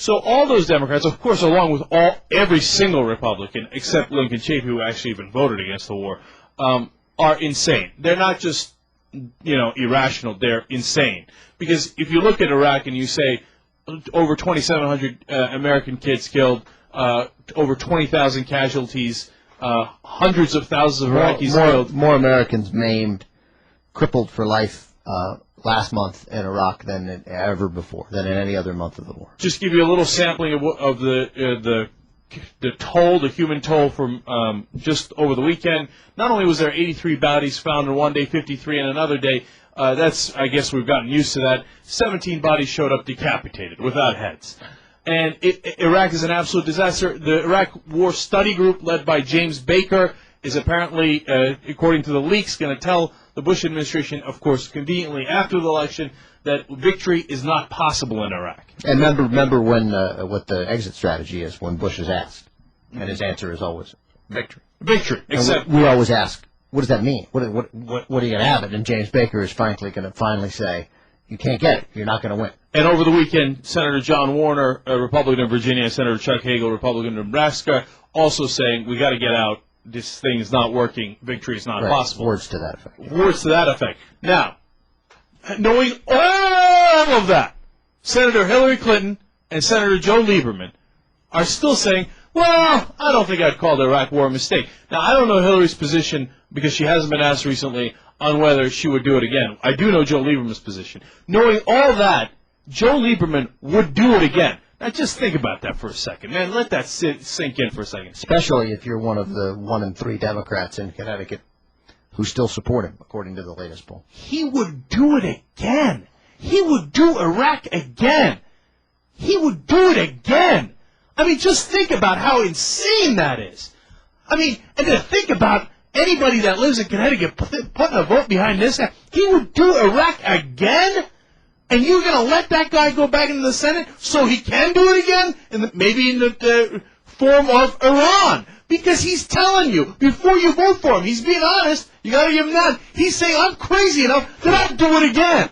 So all those Democrats, of course, along with every single Republican, except Lincoln Chafee, who actually even voted against the war, are insane. They're not just, irrational. They're insane. Because if you look at Iraq and you say over 2,700 American kids killed, over 20,000 casualties, hundreds of thousands of Iraqis killed. More Americans maimed, crippled for life last month in Iraq than ever before, than in any other month of the war. Just give you a little sampling of the toll, the human toll from just over the weekend. Not only was there 83 bodies found in one day, 53 in another day. I guess we've gotten used to that. 17 bodies showed up decapitated, without heads. And Iraq is an absolute disaster. The Iraq War Study Group, led by James Baker, is apparently, according to the leaks, going to tell the Bush administration, of course, conveniently after the election, that victory is not possible in Iraq. And remember when what the exit strategy is when Bush is asked, and his answer is always victory. Victory. Except we always ask, what does that mean? What are you going to have it? And James Baker is frankly going to finally say, you can't get it. You're not going to win. And over the weekend, Senator John Warner, a Republican of Virginia, and Senator Chuck Hagel, Republican of Nebraska, also saying, we got to get out. This thing is not working. Victory is not possible. Words to that effect. Words to that effect. Now, knowing all of that, Senator Hillary Clinton and Senator Joe Lieberman are still saying, well, I don't think I'd call the Iraq War a mistake. Now, I don't know Hillary's position because she hasn't been asked recently on whether she would do it again. I do know Joe Lieberman's position. Knowing all that, Joe Lieberman would do it again. Now, just think about that for a second, man. Let that sink in for a second. Especially if you're one of the 1 in 3 Democrats in Connecticut who still support him, according to the latest poll. He would do it again. He would do Iraq again. He would do it again. I mean, just think about how insane that is. I mean, and to think about anybody that lives in Connecticut putting a vote behind this guy. He would do Iraq again? And you're going to let that guy go back into the Senate so he can do it again? Maybe in the form of Iran. Because he's telling you, before you vote for him, he's being honest, you got to give him that. He's saying, I'm crazy enough that I'll do it again.